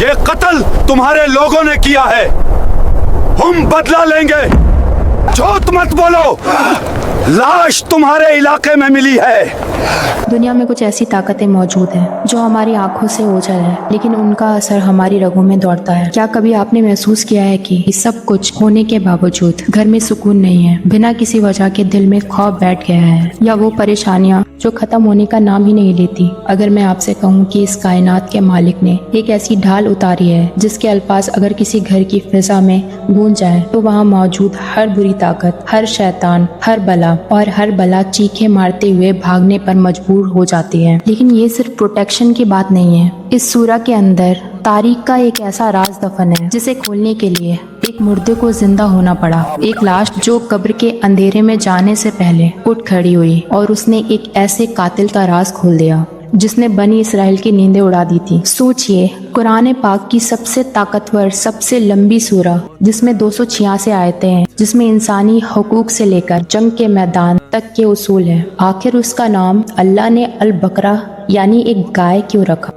یہ قتل تمہارے لوگوں نے کیا ہے، ہم بدلہ لیں گے۔ جھوٹ مت بولو، لاش تمہارے علاقے میں ملی ہے۔ دنیا میں کچھ ایسی طاقتیں موجود ہیں جو ہماری آنکھوں سے اوجھل ہے، لیکن ان کا اثر ہماری رگوں میں دوڑتا ہے۔ کیا کبھی آپ نے محسوس کیا ہے کہ سب کچھ ہونے کے باوجود گھر میں سکون نہیں ہے؟ بنا کسی وجہ کے دل میں خوف بیٹھ گیا ہے، یا وہ پریشانیاں جو ختم ہونے کا نام ہی نہیں لیتی۔ اگر میں آپ سے کہوں کہ اس کائنات کے مالک نے ایک ایسی ڈھال اتاری ہے جس کے الفاظ اگر کسی گھر کی فضا میں گونج جائیں تو وہاں موجود ہر بری طاقت، ہر شیطان، ہر بلا اور ہر بلا چیخیں مارتے ہوئے بھاگنے پر مجبور ہو جاتی ہے۔ لیکن یہ صرف پروٹیکشن کی بات نہیں ہے۔ اس سورہ کے اندر تاریخ کا ایک ایسا راز دفن ہے جسے کھولنے کے لیے ایک مردے کو زندہ ہونا پڑا، ایک لاش جو قبر کے اندھیرے میں جانے سے پہلے اٹھ کھڑی ہوئی اور اس نے ایک ایسے قاتل کا راز کھول دیا جس نے بنی اسرائیل کی نیندیں اڑا دی تھی۔ سوچئے، قرآن پاک کی سب سے طاقتور، سب سے لمبی سورہ جس میں 286 آیتیں ہیں، جس میں انسانی حقوق سے لے کر جنگ کے میدان تک کے اصول ہیں، آخر اس کا نام اللہ نے البقرہ یعنی ایک گائے کیوں رکھا؟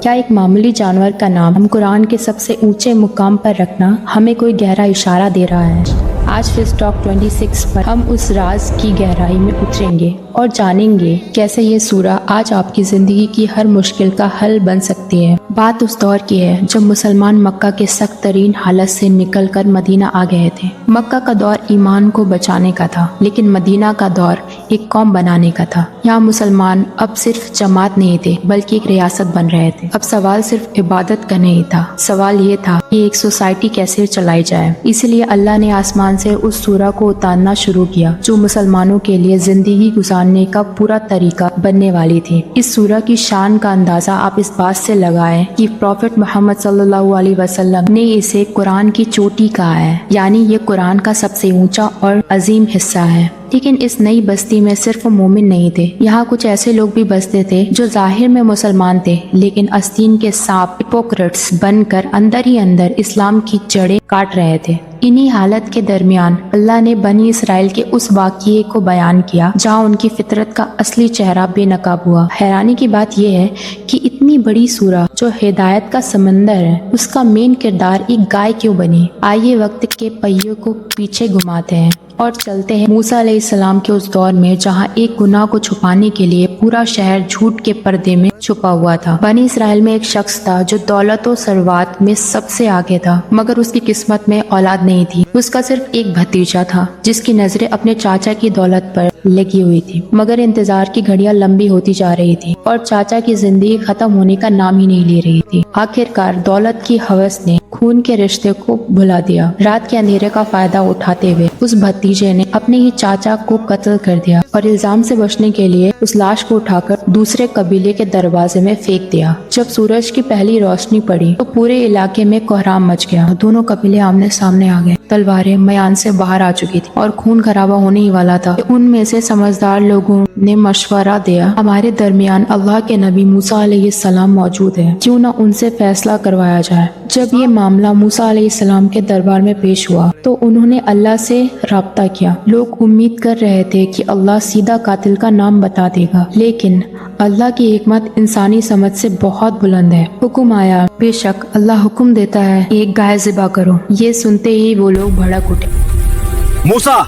کیا ایک معمولی جانور کا نام ہم قرآن کے سب سے اونچے مقام پر رکھنا ہمیں کوئی گہرا اشارہ دے رہا ہے؟ آج فیس ٹاک 26 پر ہم اس راز کی گہرائی میں اتریں گے اور جانیں گے کیسے یہ سورہ آج آپ کی زندگی کی ہر مشکل کا حل بن سکتی ہے۔ بات اس دور کی ہے جب مسلمان مکہ کے سخت ترین حالت سے نکل کر مدینہ آ گئے تھے۔ مکہ کا دور ایمان کو بچانے کا تھا، لیکن مدینہ کا دور ایک قوم بنانے کا تھا۔ یہاں مسلمان اب صرف جماعت نہیں تھے بلکہ ایک ریاست بن رہے تھے۔ اب سوال صرف عبادت کا نہیں تھا، سوال یہ تھا کہ ایک سوسائٹی کیسے چلائی جائے۔ اسی لیے اللہ نے آسمان سے اس سورہ کو اتارنا شروع کیا جو مسلمانوں کے لیے زندگی گزارنے کا پورا طریقہ بننے والی تھی۔ اس سورہ کی شان کا اندازہ آپ اس بات سے لگائیں کہ پروفٹ محمد صلی اللہ علیہ وسلم نے اسے قرآن کی چوٹی کہا ہے، یعنی یہ قرآن کا سب سے اونچا اور عظیم حصہ ہے۔ لیکن اس نئی بستی میں صرف مومن نہیں تھے، یہاں کچھ ایسے لوگ بھی بستے تھے جو ظاہر میں مسلمان تھے لیکن آستین کے سانپ ہپوکریٹس بن کر اندر ہی اندر اسلام کی جڑیں کاٹ رہے تھے۔ انہی حالت کے درمیان اللہ نے بنی اسرائیل کے اس واقعے کو بیان کیا جہاں ان کی فطرت کا اصلی چہرہ بے نقاب ہوا۔ حیرانی کی بات یہ ہے کہ اتنی بڑی سورہ جو ہدایت کا سمندر ہے، اس کا مین کردار ایک گائے کیوں بنی؟ آئیے وقت کے پہیوں کو پیچھے گھماتے ہیں اور چلتے ہیں موسیٰ علیہ السلام کے اس دور میں جہاں ایک گناہ کو چھپانے کے لیے پورا شہر جھوٹ کے پردے میں چھپا ہوا تھا۔ بنی اسرائیل میں ایک شخص تھا جو دولت و ثروات میں سب سے آگے تھا، مگر اس کی قسمت میں اولاد نہیں تھی۔ اس کا صرف ایک بھتیجا تھا جس کی نظریں اپنے چاچا کی دولت پر لگی ہوئی تھی، مگر انتظار کی گھڑیاں لمبی ہوتی جا رہی تھی اور چاچا کی زندگی ختم ہونے کا نام ہی نہیں لے رہی تھی۔ آخرکار دولت کی ہوس نے خون کے رشتے کو بھلا دیا۔ رات کے اندھیرے کا فائدہ اٹھاتے ہوئے اس بھتیجے نے اپنے ہی چاچا کو قتل کر دیا اور الزام سے بچنے کے لیے اس لاش کو اٹھا کر دوسرے قبیلے کے دروازے میں پھینک دیا۔ جب سورج کی پہلی روشنی پڑی تو پورے علاقے میں کوہرام مچ گیا۔ دونوں قبیلے آمنے سامنے آ گئے، تلواریں میان سے باہر آ چکی تھی اور خون خرابہ ہونے ہی والا تھا۔ ان میں سے سمجھدار لوگوں نے مشورہ دیا، ہمارے درمیان اللہ کے نبی موسیٰ علیہ السلام موجود ہے، کیوں نہ ان سے فیصلہ کروایا جائے۔ جب یہ معاملہ موسیٰ علیہ السلام کے دربار میں پیش ہوا تو انہوں نے اللہ سے رابطہ کیا۔ لوگ امید کر رہے تھے کہ اللہ سیدھا قاتل کا نام بتا دے گا، لیکن اللہ کی حکمت انسانی سمجھ سے بہت بلند ہے۔ حکم آیا، بے شک اللہ حکم دیتا ہے ایک گائے ذبح کرو۔ یہ سنتے ہی وہ لوگ بھڑک اٹھے۔ موسیٰ،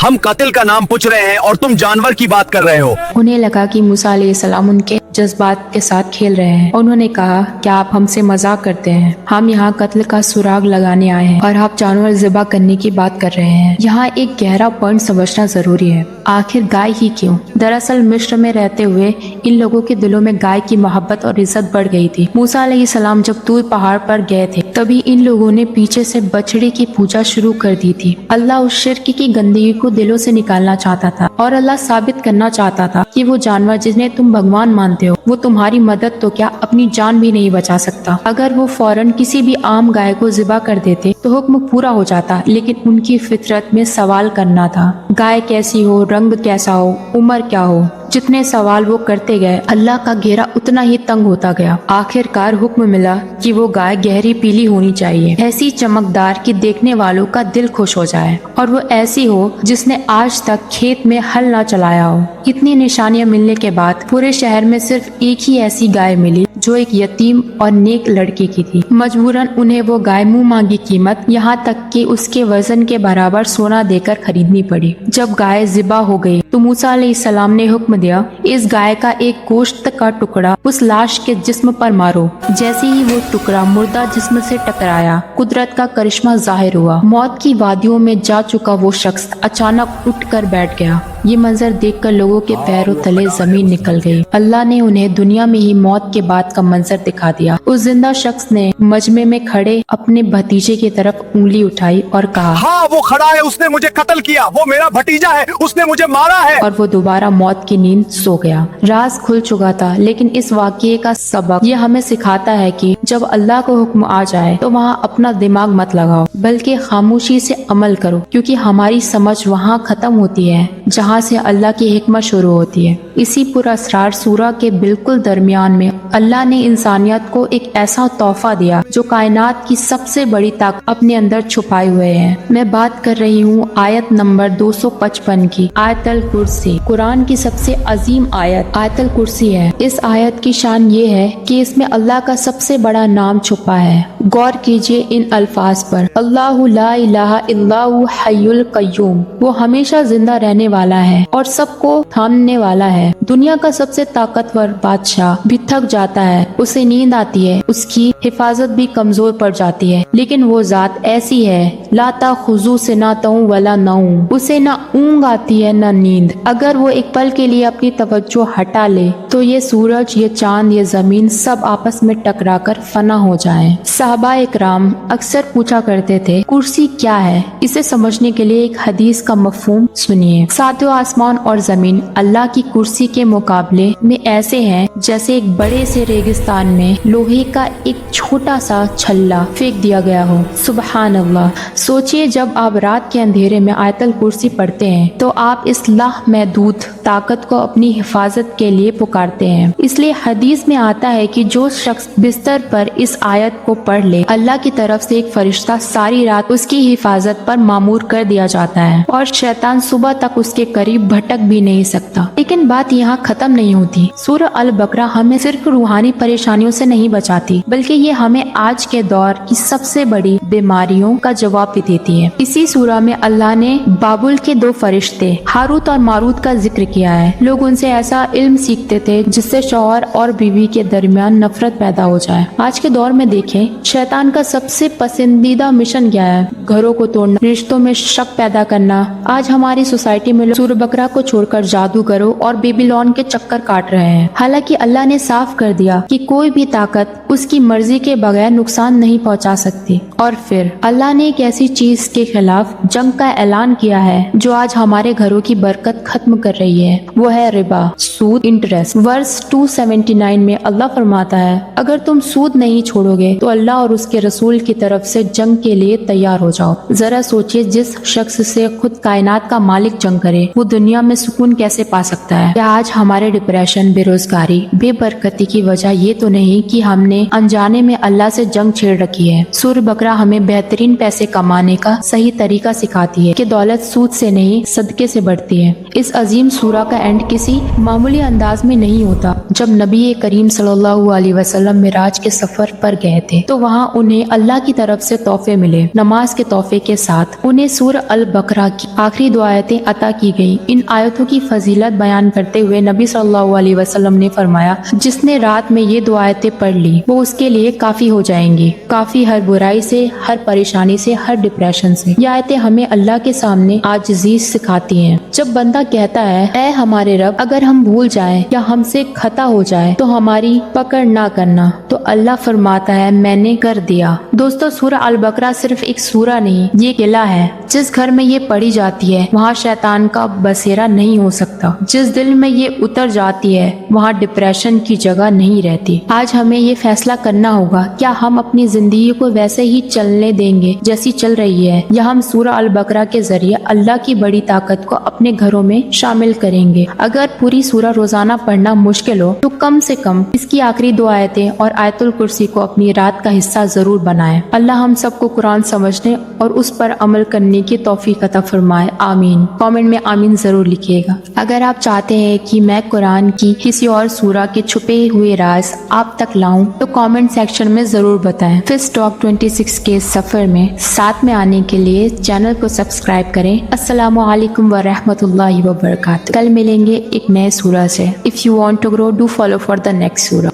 ہم قاتل کا نام پوچھ رہے ہیں اور تم جانور کی بات کر رہے ہو۔ انہیں لگا کہ موسیٰ علیہ السلام ان کے جذبات کے ساتھ کھیل رہے ہیں۔ انہوں نے کہا، کیا آپ ہم سے مذاق کرتے ہیں؟ ہم یہاں قتل کا سراغ لگانے آئے ہیں اور آپ جانور ذبح کرنے کی بات کر رہے ہیں۔ یہاں ایک گہرا پوائنٹ سمجھنا ضروری ہے، آخر گائے ہی کیوں؟ دراصل مصر میں رہتے ہوئے ان لوگوں کے دلوں میں گائے کی محبت اور عزت بڑھ گئی تھی۔ موسیٰ علیہ السلام جب طور پہاڑ پر گئے تھے تبھی ان لوگوں نے پیچھے سے بچڑے کی پوجا شروع کر دی تھی۔ اللہ اس شرک کی گندگی کو دلوں سے نکالنا چاہتا تھا اور اللہ ثابت کرنا چاہتا تھا کہ وہ جانور جنہیں تم بھگوان مانتے ہو وہ تمہاری مدد تو کیا اپنی جان بھی نہیں بچا سکتا۔ اگر وہ فوراً کسی بھی عام گائے کو ذبح کر دیتے تو حکم پورا ہو جاتا، لیکن ان کی فطرت میں سوال کرنا تھا، گائے کیسی ہو، رنگ کیسا ہو، عمر کیا ہو، जितने सवाल वो करते गए अल्लाह का घेरा उतना ही तंग होता गया। आखिरकार हुक्म मिला कि वो गाय गहरी पीली होनी चाहिए, ऐसी चमकदार कि देखने वालों का दिल खुश हो जाए, और वो ऐसी हो जिसने आज तक खेत में हल ना चलाया हो। इतनी निशानियां मिलने के बाद पूरे शहर में सिर्फ एक ही ऐसी गाय मिली जो एक यतीम और नेक लड़के की थी। मजबूरन उन्हें वो गाय मुंह मांगी कीमत, यहाँ तक कि उसके वजन के बराबर सोना देकर खरीदनी पड़ी। जब गाय ज़िबा हो गई तो मूसा अलैहिस्सलाम ने हुक्म दिया, इस गाय का एक गोश्त का टुकड़ा उस लाश के जिस्म पर मारो। जैसे ही वो टुकड़ा मुर्दा जिस्म से टकराया, कुदरत का करिश्मा जाहिर हुआ। मौत की वादियों में जा चुका वो शख्स अचानक उठकर बैठ गया। ये मंजर देखकर लोगों के पैरों तले जमीन निकल गई। अल्लाह ने उन्हें दुनिया में ही मौत के बाद का मंजर दिखा दिया। उस जिंदा शख्स ने मजमे में खड़े अपने भतीजे की तरफ उंगली उठाई और कहा, हाँ वो खड़ा है, उसने मुझे कत्ल किया, वो मेरा भतीजा है, उसने मुझे मारा है। और वो दोबारा मौत की नींद सो गया। राज खुल चुका था, लेकिन इस वाक़ये का सबक ये हमें सिखाता है कि जब अल्लाह को हुक्म आ जाए तो वहाँ अपना दिमाग मत लगाओ, बल्कि खामोशी से अमल करो, क्योंकि हमारी समझ वहाँ खत्म होती है जहाँ से अल्लाह की हिकमत शुरू होती है। इसी पुरअसरार सूरा के बिल्कुल दरमियान में अल्लाह ने इंसानियत को एक ऐसा तोहफा दिया जो कायनात की सबसे बड़ी ताकत अपने अंदर छुपाए हुए है। मैं बात कर रही हूँ आयत नंबर 255 की, आयतल कुर्सी। कुरान की सबसे अजीम आयत आयतल कुर्सी है। इस आयत की शान ये है कि इसमें अल्लाह का सबसे बड़ा नाम छुपा है। गौर कीजिए इन अल्फाज पर, अल्लाहु ला इलाहा इल्लाहु हय्युल कय्यूम, वो हमेशा जिंदा रहने वाला है और सबको थामने वाला है। दुनिया का सबसे ताकतवर बादशाह भी थक जाता है, उसे नींद आती है, उसकी हिफाजत भी कमजोर पड़ जाती है, लेकिन वो जात ऐसी है, ला ताखुज़ू सिनातुन वला नौम, उसे ना ऊँग आती है ना नींद। अगर वो एक पल के लिए अपनी तवज्जो हटा ले तो ये सूरज, ये चांद, ये जमीन सब आपस में टकरा कर फना हो जाए। सहाबा इकराम अक्सर पूछा करते थे, कुर्सी क्या है? इसे समझने के लिए एक हदीस का मफहूम सुनिए। सातों आसमान और जमीन अल्लाह की कुर्सी के मुकाबले में ऐसे हैं जैसे एक बड़े से रेगिस्तान में लोहे का एक छोटा सा छल्ला फेंक दिया गया हो। सुबहान अल्लाह। सोचिए, जब आप रात के अंधेरे में आयतल कुर्सी पढ़ते हैं तो आप इस लामहदूद ताकत को अपनी हिफाजत के लिए पुकारते हैं। इसलिए हदीस में आता है कि जो शख्स बिस्तर पर इस आयत को पढ़ ले, अल्लाह की तरफ से एक फरिश्ता सारी रात उसकी हिफाजत पर मामूर कर दिया जाता है और शैतान सुबह तक उसके करीब भटक भी नहीं सकता। लेकिन बात यहाँ खत्म नहीं होती। सूरह अल बकरा हमें सिर्फ रूहानी परेशानियों से नहीं बचाती, बल्कि ये हमें आज के दौर की सबसे बड़ी बीमारियों का जवाब भी देती है। इसी सूरह में अल्लाह ने बाबुल के दो फरिश्ते हारूत और मारूत का जिक्र किया है। लोग उनसे ऐसा इल्म सीखते थे जिससे शौहर और बीवी के दरमियान नफरत पैदा हो जाए। आज के दौर में देखें, शैतान का सबसे पसंदीदा मिशन क्या है? घरों को तोड़ना, रिश्तों में शक पैदा करना। आज हमारी सोसाइटी में लोग सूरह बकरा को छोड़कर जादूगरों और बेबीलोन के चक्कर काट रहे हैं। हालांकि अल्लाह ने साफ कर दिया कि कोई भी ताकत उसकी मर्जी के बगैर नुकसान नहीं पहुंचा सकती। और फिर अल्लाह ने एक ऐसी चीज के खिलाफ जंग का ऐलान किया है जो आज हमारे घरों की बरकत खत्म कर रही है, वो है रिबा, सूद, इंटरेस्ट। वर्स 279 में अल्लाह फरमाता है, अगर तुम सूद नहीं छोड़ोगे तो अल्लाह और उसके रसूल की तरफ से जंग के लिए तैयार हो जाओ। जरा सोचिए, जिस शख्स से खुद कायनात का मालिक जंग करे वो दुनिया में सुकून कैसे पा सकता है? क्या आज हमारे डिप्रेशन, बेरोजगारी, बेबरकती की वजह ये तो नहीं कि हमने अनजाने में अल्लाह से जंग छेड़ रखी है? सूरह बकरा हमें बेहतरीन पैसे कमाने का सही तरीका सिखाती है कि दौलत सूद से नहीं सदके से बढ़ती है। इस अजीम सूरा का एंड किसी मामूली अंदाज में नहीं होता। जब नबी करीम सल्लल्लाहु अलैहि वसल्लम मिराज के सफर पर गए थे तो वहाँ उन्हें अल्लाह की तरफ से तोहफे मिले। नमाज के तोहफे के साथ उन्हें सूरह अल बकरा की आखिरी दो आयतें अता की गई। इन आयतों की फजीलत बयान करते हुए नबी सल्लल्लाहु अलैहि वसल्लम ने फरमाया, जिसने रात में ये दो आयतें पढ़ ली वो उसके लिए काफी हो जाएंगी, काफी हर बुराई से, हर परेशानी से, हर डिप्रेशन से। ये आयतें हमें अल्लाह के सामने आजिज़ी सिखाती हैं। जब बंदा कहता है, ऐ हमारे रब, अगर हम भूल जाएं या हमसे खता हो जाए तो हमारी पकड़ ना करना, तो अल्लाह फरमाता है, मैंने कर दिया। दोस्तों, सूरह अल बकरा सिर्फ एक सूरा नहीं, ये किला है। जिस घर में ये पढ़ी जाती है वहाँ शैतान का बसेरा नहीं हो सकता। जिस दिल में ये उतर जाती है वहाँ डिप्रेशन की जगह नहीं रहती। आज हमें ये फैसला करना होगा, क्या हम अपनी जिंदगी को वैसे ही चलने देंगे जैसी चल रही है, या हम सूरह अल बकरा के जरिए अल्लाह की बड़ी ताकत को अपने घरों में में शामिल करेंगे। अगर पूरी सूरा रोजाना पढ़ना मुश्किल हो तो कम से कम इसकी आखिरी 2 आयतें और आयतुल कुर्सी को अपनी रात का हिस्सा जरूर बनाएं। अल्लाह हम सबको कुरान समझने और उस पर अमल करने की तौफीक अता फरमाए, आमीन। कमेंट में आमीन जरूर लिखिएगा। अगर आप चाहते हैं कि मैं कुरान की किसी और सूरा के छुपे हुए राज आप तक लाऊं तो कमेंट सेक्शन में जरूर बताएं। फिर टॉक 26 के सफर में साथ में आने के लिए चैनल को सब्सक्राइब करें। अस्सलामु अलैकुम व रहमतुल्लाहि व बरकातहू। कल मिलेंगे एक नए सूरा से। If you want to grow do follow for the next सूरा।